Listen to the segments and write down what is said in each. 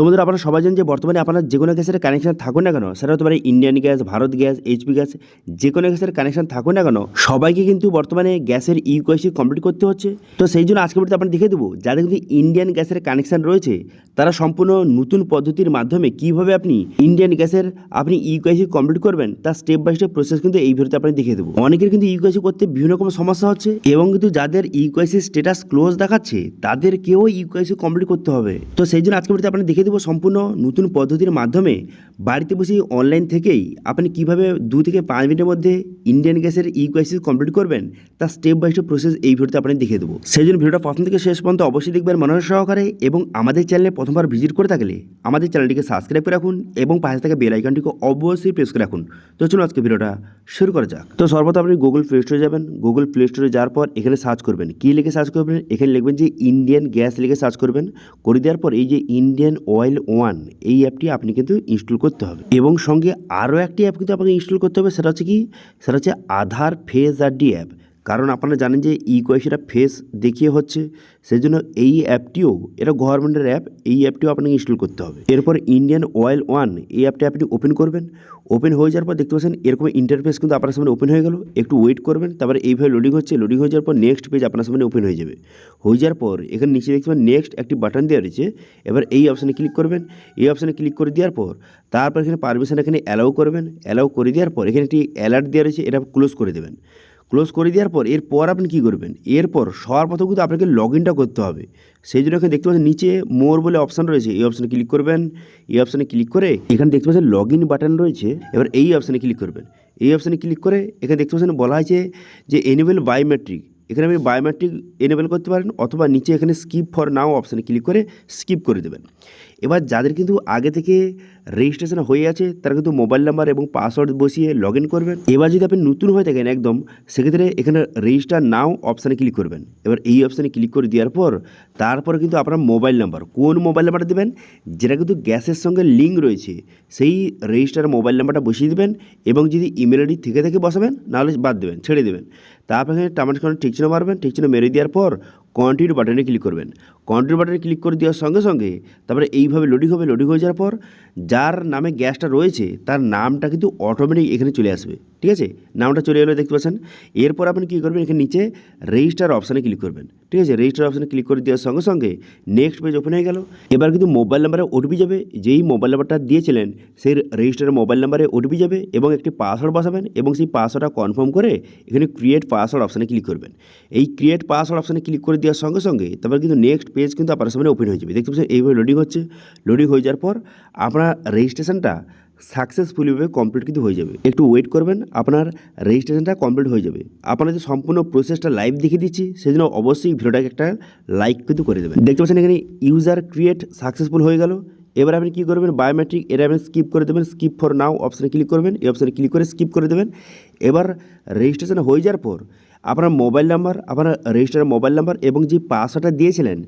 তোমাদের আপনারা সবাই জানেন যে বর্তমানে আপনারা যে কোনো গ্যাসের কানেকশন থাকুন না কেন, সেটা হতে পারে Indian gas, Bharat gas, HP gas, যে কোনো গ্যাসের কানেকশন থাকুন না কেন, সবাইকে কিন্তু বর্তমানে গ্যাসের ইউকেওয়াইসি কমপ্লিট করতে হচ্ছে। তো সেই জন্য আজকে ভিডিওতে আপনারা দেখে দেবো যাদের কিন্তু ইন্ডিয়ান গ্যাসের কানেকশন রয়েছে তারা সম্পূর্ণ নতুন পদ্ধতির মাধ্যমে কীভাবে আপনি ইন্ডিয়ান গ্যাসের ইউকেওয়াইসি কমপ্লিট করবেন তার স্টেপ বাই স্টেপ প্রসেস কিন্তু এই ভিডিওতে আপনি দেখিয়ে দেবো। অনেকের কিন্তু ইউকেওয়াইসি করতে বিভিন্ন রকম সমস্যা হচ্ছে এবং কিন্তু যাদের ইউকেওয়াইসি স্ট্যাটাস ক্লোজ দেখাচ্ছে তাদেরকেও ইউকেওয়াইসি কমপ্লিট করতে হবে। তো সেই জন্য আজকে ভিডিওতে আপনি দেখিয়ে দেবো সম্পূর্ণ নতুন পদ্ধতির মাধ্যমে বাড়িতে বসে অনলাইন থেকেই আপনি কিভাবে 2 থেকে 5 মিনিটের মধ্যে ইন্ডিয়ান গ্যাসের ইউকেওয়াইসি কমপ্লিট করবেন তার স্টেপ বাই স্টেপ প্রসেস এই ভিডিওতে আপনি দেখিয়ে দেবো। সেই জন্য ভিডিওটা প্রথম থেকে শেষ পর্যন্ত অবশ্যই দেখবেন মনোযোগ সহকারে, এবং আমাদের চ্যানেলে প্রথমবার ভিজিট করে থাকলে আমাদের চ্যানেলটিকে সাবস্ক্রাইব করে রাখুন এবং পাশে থাকা বেল আইকনটিকে অবশ্যই প্রেস করে রাখুন। তো চলুন আজকে ভিডিওটা শুরু করা যাক। তো সর্বপ্রথম আপনি গুগল প্লে স্টোরে যাবেন। গুগল প্লে স্টোরে যাওয়ার পর এখানে সার্চ করবেন, কী লিখে সার্চ করবেন, এখানে লিখবেন যে ইন্ডিয়ান গ্যাস লিখে সার্চ করবেন। করে দেওয়ার পর এই যে ইন্ডিয়ান অয়েল 1 এই অ্যাপটি আপনি কিন্তু ইনস্টল করতে হবে, এবং সঙ্গে আরও একটি অ্যাপ কিন্তু আপনাকে ইনস্টল করতে হবে। সেটা হচ্ছে কি, সেটা হচ্ছে আধার ফেস আইডি অ্যাপ। কারণ আপনারা জানেন যে ইউকেওয়াইসিটা ফেস দেখিয়ে হচ্ছে, সেই জন্য এই অ্যাপটিও, এটা গভর্নমেন্টের অ্যাপ, এই অ্যাপটিও আপনাকে ইনস্টল করতে হবে। এরপর ইন্ডিয়ান অয়েল 1 এই অ্যাপটি আপনি ওপেন করবেন। ওপেন হয়ে যাওয়ার পর দেখতে পাচ্ছেন এরকম ইন্টারফেস কিন্তু আপনার সামনে ওপেন হয়ে গেল। একটু ওয়েট করবেন, তারপরে এইভাবে লোডিং হচ্ছে। লোডিং হয়ে যাওয়ার পর নেক্সট পেজ আপনার সামনে ওপেন হয়ে যাবে। হয়ে যাওয়ার পর এখানে নিচে দেখতে পাবেন নেক্সট একটি বাটন দেওয়া রয়েছে। এবার এই অপশানে ক্লিক করবেন। এই অপশানে ক্লিক করে দেওয়ার পর তারপর এখানে পারমিশন এখানে অ্যালাউ করবেন। অ্যালাউ করে দেওয়ার পর এখানে একটি অ্যালার্ট দেওয়া রয়েছে, এটা ক্লোজ করে দেবেন। ক্লোজ করে দেওয়ার পর এরপর আপনি কী করবেন, এরপর সর্বপ্রথম কিন্তু আপনাকে লগ ইনটা করতে হবে। সেই জন্য এখানে দেখতে পাচ্ছেন নিচে মোর বলে অপশান রয়েছে, এই অপশানে ক্লিক করবেন। এই অপশানে ক্লিক করে এখানে দেখতে পাচ্ছেন লগ ইন বাটন রয়েছে, এবার এই অপশানে ক্লিক করবেন। এই অপশানে ক্লিক করে এখানে দেখতে পাচ্ছেন বলা আছে যে এনেবল বায়োমেট্রিক। এখানে আপনি বায়োমেট্রিক এনেবল করতে পারেন, অথবা নিচে এখানে স্কিপ ফর নাও অপশানে ক্লিক করে স্কিপ করে দেবেন। এবার যাদের কিন্তু আগে থেকে রেজিস্ট্রেশন হয়ে আছে তারা কিন্তু মোবাইল নাম্বার এবং পাসওয়ার্ড বসিয়ে লগ ইন করবেন। এবার যদি আপনি নতুন হয়ে থাকেন একদম, সেক্ষেত্রে এখানে রেজিস্টার নাও অপশানে ক্লিক করবেন। এবার এই অপশানে ক্লিক করে দেওয়ার পর তারপরে কিন্তু আপনার মোবাইল নাম্বার, কোন মোবাইল নাম্বারটা দেবেন যেটা কিন্তু গ্যাসের সঙ্গে লিঙ্ক রয়েছে, সেই রেজিস্টার মোবাইল নাম্বারটা বসিয়ে দেবেন। এবং যদি ইমেল আইডি থেকে থেকে বসাবেন, নাহলে বাদ দেবেন, ছেড়ে দেবেন। তারপর এখানে টার্মিনেশন ঠিক চিহ্ন মারবেন। ঠিক চিহ্ন মেরে দেওয়ার পর কন্টিনিউ বাটনে ক্লিক করবেন। কন্টিনিউ বাটনে ক্লিক করে দেওয়ার সঙ্গে সঙ্গে তারপরে এইভাবে লোডিং হবে। লোডিং হয়ে যাওয়ার পর যার নামে গ্যাসটা রয়েছে তার নামটা কিন্তু অটোমেটিক এখানে চলে আসবে। ঠিক আছে, নামটা চলে এলো দেখতে পাচ্ছেন। এরপর আপনি কী করবেন, এখানে নিচে রেজিস্টার অপশানে ক্লিক করবেন। ঠিক আছে, রেজিস্টার অপশানে ক্লিক করে দেওয়ার সঙ্গে সঙ্গে নেক্সট পেজ ওপেন হয়ে গেল। এবার কিন্তু মোবাইল নাম্বারে ওটিপি যাবে, যেই মোবাইল নাম্বারটা দিয়েছিলেন সেই রেজিস্টারের মোবাইল নাম্বারে ওটিপি যাবে, এবং একটি পাসওয়ার্ড বসাবেন, এবং সেই পাসওয়ার্ডটা কনফার্ম করে এখানে ক্রিয়েট পাসওয়ার্ড অপশানে ক্লিক করবেন। এই ক্রিয়েট পাসওয়ার্ড অপশানে ক্লিক করে দেওয়ার সঙ্গে সঙ্গে তারপর কিন্তু নেক্সট পেজ কিন্তু আপনার সামনে ওপেন হয়ে যাবে। দেখতে পাচ্ছেন এইভাবে লোডিং হচ্ছে। লোডিং হয়ে যাওয়ার পর আপনার রেজিস্ট্রেশনটা সাকসেসফুলিভাবে কমপ্লিট কিন্তু হয়ে যাবে। একটু ওয়েট করবেন, আপনার রেজিস্ট্রেশনটা কমপ্লিট হয়ে যাবে। আপনাদের সম্পূর্ণ প্রসেসটা লাইভ দেখিয়ে দিচ্ছি, সেই জন্য অবশ্যই ভিডিওটাকে একটা লাইক কিন্তু করে দেবেন। দেখতে পাচ্ছেন এখানে ইউজার ক্রিয়েট সাকসেসফুল হয়ে গেল। এবার আপনি কী করবেন, বায়োমেট্রিক এটা আপনি স্কিপ করে দেবেন। স্কিপ ফর নাও অপশানে ক্লিক করবেন। এই অপশানে ক্লিক করে স্কিপ করে দেবেন। এবার রেজিস্ট্রেশন হয়ে যাওয়ার পর আপনার মোবাইল নাম্বার, আপনার রেজিস্টারের মোবাইল নাম্বার এবং যে পাসওয়ার্ডটা দিয়েছিলেন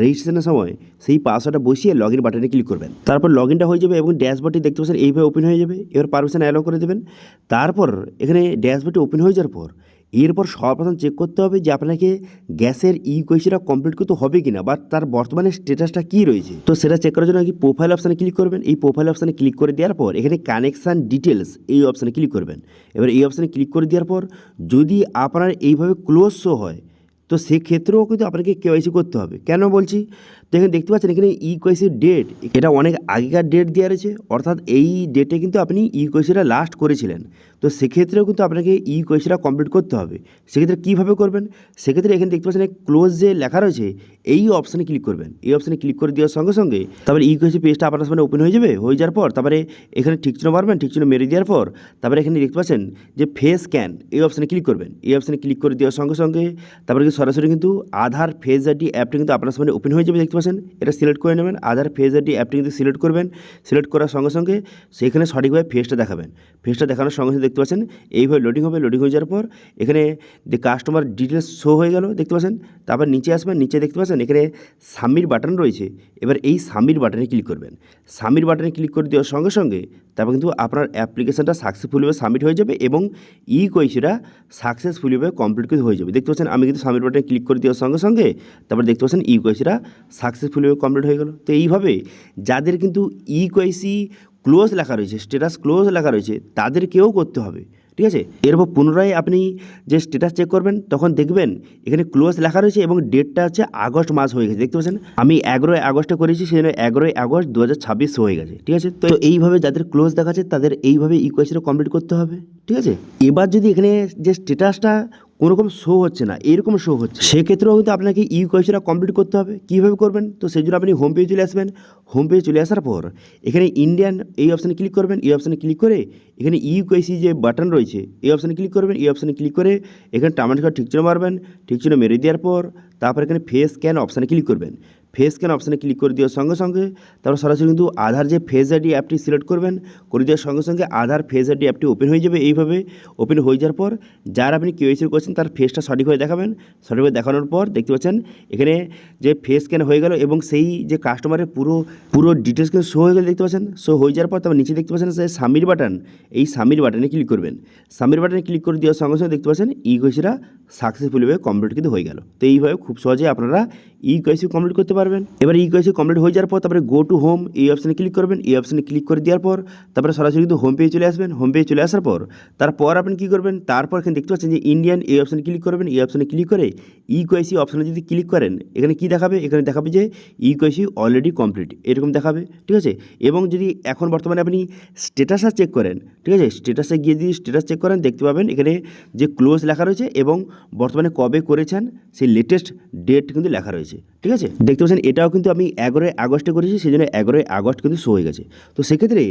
রেজিস্ট্রেশনের সময় সেই পাসওয়ার্ডটা বসিয়ে লগ ইন বাটনে ক্লিক করবেন। তারপর লগ ইনটা হয়ে যাবে এবং ড্যাশবোর্ডটি দেখতে পাচ্ছেন এইভাবে ওপেন হয়ে যাবে। এবার পারমিশন অ্যালাউ করে দেবেন। তারপর এখানে ড্যাশবোর্ডটি ওপেন হয়ে যাওয়ার পর এরপর সর্বপ্রথম চেক করতে হবে যে আপনাকে গ্যাসের ইউকেওয়াইসিটা কমপ্লিট করতে হবে কিনা, বা তার বর্তমানে স্ট্যাটাসটা কী রয়েছে। তো সেটা চেক করার জন্য কি প্রোফাইল অপশানে ক্লিক করবেন। এই প্রোফাইল অপশানে ক্লিক করে দেওয়ার পর এখানে কানেকশান ডিটেলস এই অপশানে ক্লিক করবেন। এবার এই অপশানে ক্লিক করে দেওয়ার পর যদি আপনার এইভাবে ক্লোজ শো হয় তো সেক্ষেত্রেও কিন্তু আপনাকে কেওয়াইসি করতে হবে। কেন বলছি, তো এখানে দেখতে পাচ্ছেন এখানে ইউকেওয়াইসির ডেট, এটা অনেক আগেকার ডেট দেওয়া রয়েছে, অর্থাৎ এই ডেটে কিন্তু আপনি ইউকেওয়াইসিটা লাস্ট করেছিলেন। তো সেক্ষেত্রেও কিন্তু আপনাকে ইউকেওয়াইসিটা কমপ্লিট করতে হবে। সেক্ষেত্রে কীভাবে করবেন, সেক্ষেত্রে এখানে দেখতে পাচ্ছেন ক্লোজ যে লেখা রয়েছে এই অপশানে ক্লিক করবেন। এই অপশানে ক্লিক করে দেওয়ার সঙ্গে সঙ্গে তারপরে ইউকেওয়াইসি পেজটা আপনার সামনে ওপেন হয়ে যাবে। হয়ে যাওয়ার পর তারপরে এখানে ঠিক চিহ্ন মারবেন। ঠিক চিহ্ন মেরে দেওয়ার পর তারপরে এখানে দেখতে পাচ্ছেন যে ফেস স্ক্যান এই অপশানে ক্লিক করবেন। এই অপশানে ক্লিক করে দেওয়ার সঙ্গে সঙ্গে তারপরে সরাসরি কিন্তু আধার ফেস আইডি অ্যাপটি কিন্তু আপনার সামনে ওপেন হয়ে যাবে। দেখতে পাচ্ছেন এটা সিলেক্ট করে নেবেন। আধার ফেস আইডি অ্যাপটি কিন্তু সিলেক্ট করবেন। সিলেক্ট করার সঙ্গে সঙ্গে সেখানে সঠিকভাবে ফেসটা দেখাবেন। ফেসটা দেখানোর সঙ্গে সঙ্গে দেখতে পাচ্ছেন এইভাবে লোডিং হবে। লোডিং হয়ে যাওয়ার পর এখানে যে কাস্টমার ডিটেলস শো হয়ে গেল দেখতে পাচ্ছেন। তারপর নিচে আসবেন, নিচে দেখতে পাচ্ছেন এখানে সাবমিট বাটন রয়েছে। এবার এই সাবমিট বাটনে ক্লিক করবেন। সাবমিট বাটনে ক্লিক করে দেওয়ার সঙ্গে সঙ্গে তারপর কিন্তু আপনার অ্যাপ্লিকেশনটা সাকসেসফুলিভাবে সাবমিট হয়ে যাবে এবং ই কোয়াইসিটা সাকসেসফুলিভাবে কমপ্লিট করে হয়ে যাবে। দেখতে পাচ্ছেন আমি কিন্তু সাবমিট বাটনে ক্লিক করে দেওয়ার সঙ্গে সঙ্গে তারপর দেখতে পাচ্ছেন ই কোয়াইসিটা সাকসেসফুলিভাবে কমপ্লিট হয়ে গেল। তো এইভাবে যাদের কিন্তু ই কোয়াইসি ক্লোজ লেখা রয়েছে, স্ট্যাটাস ক্লোজ লেখা রয়েছে, তাদেরকেও করতে হবে, ঠিক আছে। এরপর পুনরায় আপনি যে স্ট্যাটাস চেক করবেন তখন দেখবেন এখানে ক্লোজ লেখা রয়েছে এবং ডেটটা হচ্ছে আগস্ট মাস হয়ে গেছে। দেখতে পাচ্ছেন আমি 11 আগস্টে করেছি, সেই জন্য 11 আগস্ট 2026 হয়ে গেছে, ঠিক আছে। তো এইভাবে যাদের ক্লোজ দেখাচ্ছে তাদের এইভাবে ই কোয়াইসিটা কমপ্লিট করতে হবে, ঠিক আছে। এবার যদি এখানে যে স্ট্যাটাসটা কোনোরকম শো হচ্ছে না, এরকম শো হচ্ছে, সেক্ষেত্রেও কিন্তু আপনাকে ই কোয়াইসিটা কমপ্লিট করতে হবে। কীভাবে করবেন? তো সেই জন্য আপনি হোম পেজে চলে আসবেন। হোম পেজে চলে আসার পর এখানে ইন্ডিয়ান এই অপশানে ক্লিক করবেন। এই অপশানে ক্লিক করে এখানে ই কোয়াইসি যে বাটন রয়েছে এই অপশানে ক্লিক করবেন। এই অপশানে ক্লিক করে এখানে টার্ম কার্ড ঠিক চিহ্ন মারবেন। ঠিক চিহ্ন মেরে দেওয়ার পর তারপর এখানে ফেস স্ক্যান অপশানে ক্লিক করবেন। ফেস স্ক্যান অপশানে ক্লিক করে দেওয়ার সঙ্গে সঙ্গে তারপর সরাসরি কিন্তু আধার যে ফেস আইডি অ্যাপটি সিলেক্ট করবেন। করে দেওয়ার সঙ্গে সঙ্গে আধার ফেস আইডি অ্যাপটি ওপেন হয়ে যাবে। এইভাবে ওপেন হয়ে যাওয়ার পর যার আপনি কেওয়াইসি করছেন তার ফেসটা সঠিকভাবে দেখাবেন। সঠিকভাবে দেখানোর পর দেখতে পাচ্ছেন এখানে যে ফেস স্ক্যান হয়ে গেল এবং সেই যে কাস্টমারের পুরো ডিটেলস কিন্তু শো হয়ে গেলে দেখতে পাচ্ছেন। শো হয়ে যাওয়ার পর তারপর নিচে দেখতে পাচ্ছেন যে সাবমিট বাটন, এই সাবমিট বাটনে ক্লিক করবেন। সাবমিট বাটনে ক্লিক করে দেওয়ার সঙ্গে সঙ্গে দেখতে পাচ্ছেন ই কোয়াইসিটা সাকসেসফুলিভাবে কমপ্লিট কিন্তু হয়ে গেল। তো এইভাবে খুব সহজে আপনারা ই কোয়াইসি কমপ্লিট করতে পারবেন। এবার ই কোয়াইসি কমপ্লিট হয়ে যাওয়ার পর তারপরে গো টু হোম এই অপশানে ক্লিক করবেন। এই অপশানে ক্লিক করে দেওয়ার পর তারপরে সরাসরি কিন্তু হোম পেজে চলে আসবেন। হোম পেজে চলে আসার পর তারপর আপনি কী করবেন? তারপর এখানে দেখতে পাচ্ছেন যে ইন্ডিয়ান এই অপশানে ক্লিক করবেন। এই অপশানে ক্লিক করে ই কোয়াইসি অপশানে যদি ক্লিক করেন এখানে কী দেখাবে? এখানে দেখাবে যে ই কোয়াইসি অলরেডি কমপ্লিট, এরকম দেখাবে, ঠিক আছে। এবং যদি এখন বর্তমানে আপনি স্ট্যাটাসটা চেক করেন, ঠিক আছে, স্ট্যাটাসে গিয়ে যদি স্ট্যাটাস চেক করেন দেখতে পাবেন এখানে যে ক্লোজ লেখা রয়েছে এবং বর্তমানে কবে করেছেন সেই লেটেস্ট ডেট কিন্তু লেখা রয়েছে, ঠিক আছে। দেখতে পাচ্ছেন এটাও কিন্তু আমি 11 আগস্টে করেছি, সেই জন্য 11 আগস্ট কিন্তু শো হয়ে গেছে। তো সেক্ষেত্রে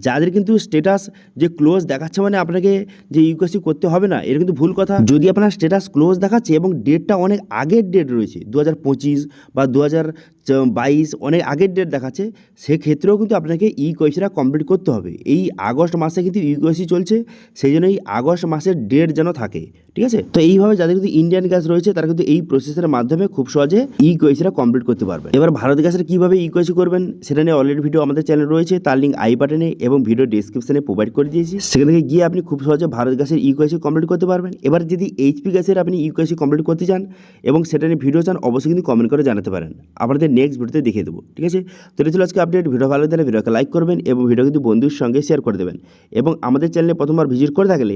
যাদের কিন্তু স্ট্যাটাস যে ক্লোজ দেখাচ্ছে মানে আপনাকে যে ই কোয়াইসি করতে হবে না, এর কিন্তু ভুল কথা। যদি আপনার স্ট্যাটাস ক্লোজ দেখাচ্ছে এবং ডেটটা অনেক আগের ডেট রয়েছে 2025 বা 2022 অনেক আগের ডেট দেখাচ্ছে, সেক্ষেত্রেও কিন্তু আপনাকে ই কোয়াইসিটা কমপ্লিট করতে হবে। এই আগস্ট মাসে কিন্তু ই কোয়াইসি চলছে, সেই জন্য এই আগস্ট মাসের ডেট যেন থাকে, ঠিক আছে। তো এইভাবে যাদের কিন্তু ইন্ডিয়ান গ্যাস রয়েছে তারা কিন্তু এই প্রসেসের মাধ্যমে খুব সহজে ই কোয়াইসিটা কমপ্লিট করতে পারবে। এবার ভারত গ্যাসের কীভাবে ই কোয়াইসি করবেন সেটা নিয়ে অলরেডি ভিডিও আমাদের চ্যানেল রয়েছে, তার লিঙ্ক আই বাটনে এবং ভিডিও ডিসক্রিপশনে প্রোভাইড করে দিয়েছি। সেখান থেকে গিয়ে আপনি খুব সহজে ভারত গ্যাসের ই কোয়াইসি কমপ্লিট করতে পারবেন। এবার যদি এইচপি গ্যাসের আপনি ই কোয়াইসি কমপ্লিট করতে চান এবং সেটা নিয়ে ভিডিও চান অবশ্যই কিন্তু কমেন্ট করে জানাতে পারেন, আপনাদের নেক্সট ভিডিওতে দেখিয়ে দেবো, ঠিক আছে। তো এটা ছিল আজকে আপডেট। ভিডিও ভালো লাগলে ভিডিওকে লাইক করবেন এবং ভিডিও কিন্তু বন্ধুর সঙ্গে শেয়ার করে দেবেন এবং আমাদের চ্যানেলে প্রথমবার ভিজিট করে থাকলে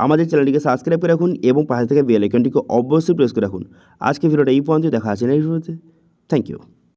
আমাদের চ্যানেলটিকে সাবস্ক্রাইব করে রাখুন এবং পাশে থেকে বেল আইকনটিকে অবশ্যই প্রেস করে রাখুন। আজকে ভিডিওটা এই পর্যন্ত, দেখা আছে নেক্সট ভিডিওতে। Thank you.